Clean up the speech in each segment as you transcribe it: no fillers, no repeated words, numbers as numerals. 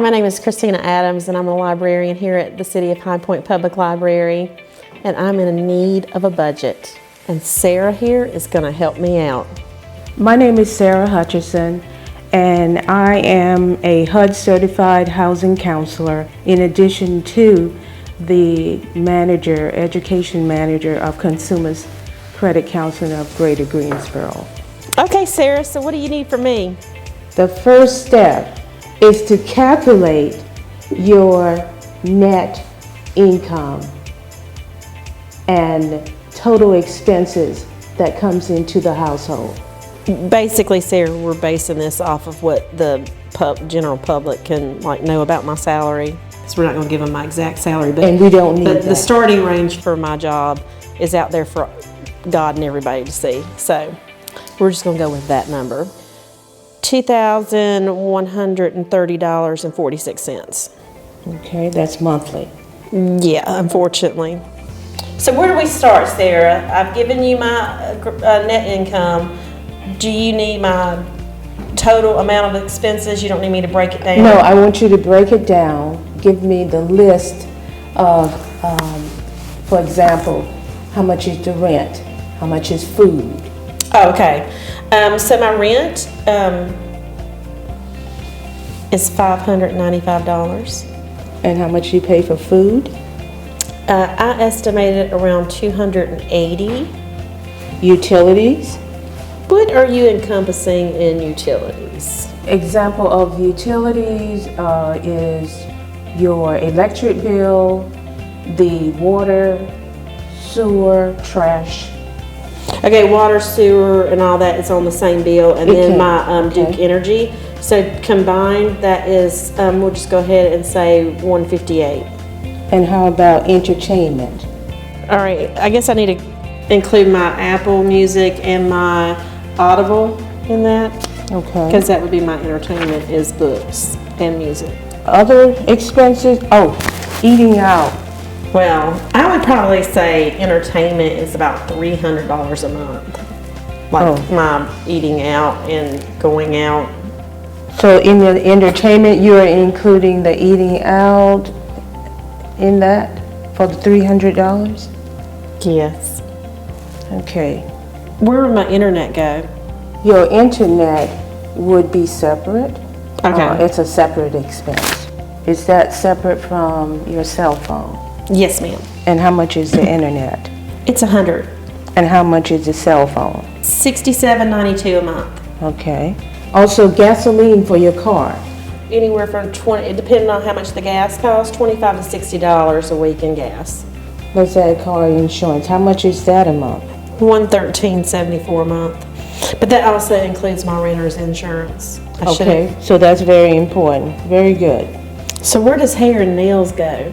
my name is Christina Adams, and I'm a librarian here at the City of High Point Public Library, and I'm in need of a budget. And Sara here is going to help me out. My name is Sara Hutchinson, and I am a HUD certified housing counselor in addition to the education manager of Consumers Credit Counseling of Greater Greensboro. Okay, Sara, so what do you need from me? The first step is to calculate your net income and total expenses that comes into the household. Basically, Sara, we're basing this off of what the general public can know about my salary. So we're not going to give them my exact salary, but and we don't need that. The starting range for my job is out there for God and everybody to see. So we're just going to go with that number. $2,130.46. Okay, that's monthly. Yeah, unfortunately. So where do we start, Sara? I've given you my net income. Do you need my total amount of expenses? You don't need me to break it down? No, I want you to break it down. Give me the list of, for example, how much is the rent? How much is food? Oh, okay. So my rent is $595. And how much you pay for food? I estimated around $280. Utilities? What are you encompassing in utilities? Example of utilities is your electric bill, the water, sewer, trash. Okay, water, sewer, and all that is on the same bill, and then my Duke Energy. So combined, that is, we'll just go ahead and say $158. And how about entertainment? All right, I guess I need to include my Apple Music and my Audible in that. Okay. Because that would be my entertainment, is books and music. Other expenses? Oh, eating out. Well, I would probably say entertainment is about $300 a month. My eating out and going out. So in the entertainment, you are including the eating out in that for the $300? Yes. Okay. Where would my internet go? Your internet would be separate. Okay. It's a separate expense. Is that separate from your cell phone? Yes, ma'am. And how much is the internet? It's $100. And how much is the cell phone? $67.92 a month. Okay. Also, gasoline for your car. Anywhere from depending on how much the gas costs, $25 to $60 a week in gas. Let's add car insurance. How much is that a month? $113.74 a month. But that also includes my renter's insurance. Okay, so that's very important. Very good. So where does hair and nails go?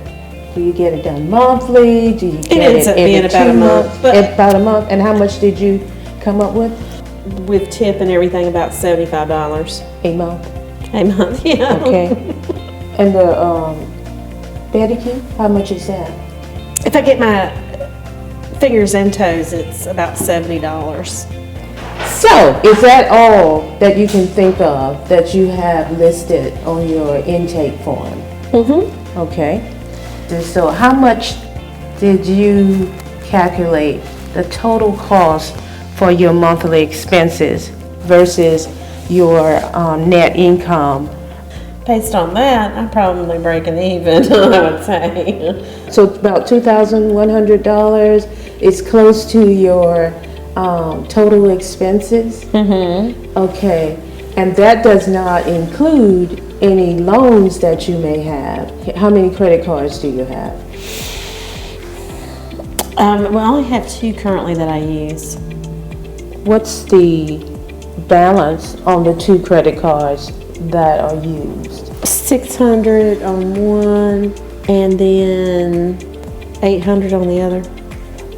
Do you get it done monthly? Do you get it ends up being about a month. About a month. And how much did you come up with? With tip and everything, about $75. A month? A month, yeah. Okay. And the pedicure, how much is that? If I get my fingers and toes, it's about $70. So, is that all that you can think of that you have listed on your intake form? Mm-hmm. Okay. So how much did you calculate the total cost for your monthly expenses versus your net income? Based on that, I'm probably breaking even, I would say. So it's about $2,100. It's close to your total expenses? Mm-hmm. Okay. And that does not include any loans that you may have. How many credit cards do you have? Well, I only have 2 currently that I use. What's the balance on the 2 credit cards that are used? $600 on one and then $800 on the other.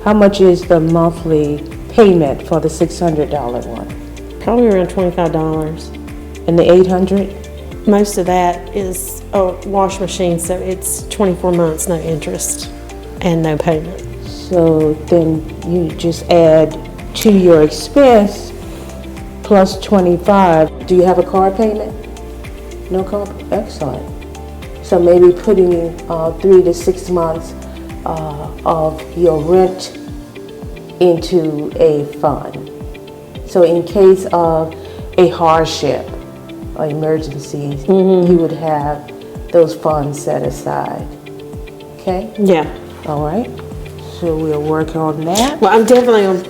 How much is the monthly payment for the $600 one? Probably around $25. And the $800? Most of that is a wash machine, so it's 24 months, no interest and no payment. So then you just add to your expense plus 25. Do you have a car payment? No car? Excellent. So maybe putting 3 to 6 months of your rent into a fund. So in case of a hardship or emergencies, you would have those funds set aside. Okay? Yeah. All right. So we'll work on that. Well, I'm definitely gonna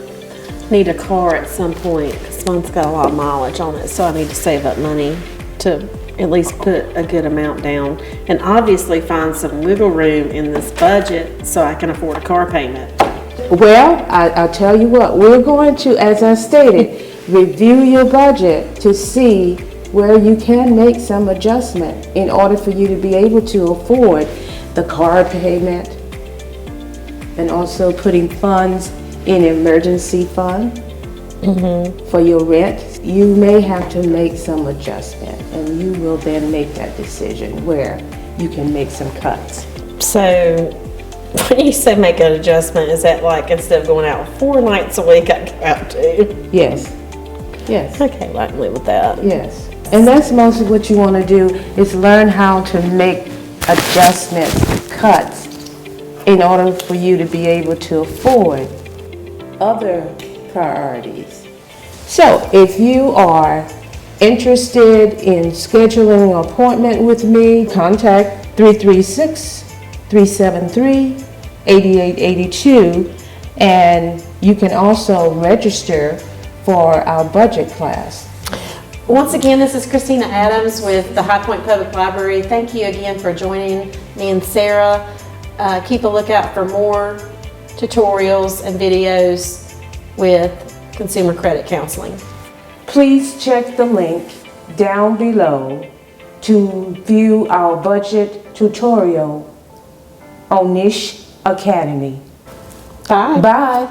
need a car at some point because mine's got a lot of mileage on it, so I need to save up money to at least put a good amount down and obviously find some wiggle room in this budget so I can afford a car payment. Well, I'll tell you what, we're going to, as I stated, review your budget to see where you can make some adjustment in order for you to be able to afford the car payment and also putting funds in emergency fund for your rent. You may have to make some adjustment and you will then make that decision where you can make some cuts. So when you say make an adjustment, is that like instead of going out 4 nights a week, I go out 2? Yes. Yes. Okay, well, I can live with that. Yes. And that's mostly what you want to do is learn how to make adjustments, cuts, in order for you to be able to afford other priorities. So if you are interested in scheduling an appointment with me, contact 336-373-8882, and you can also register for our budget class. Once again, this is Christina Adams with the High Point Public Library. Thank you again for joining me and Sarah. Keep a lookout for more tutorials and videos with consumer credit counseling. Please check the link down below to view our budget tutorial on Niche Academy. Bye. Bye.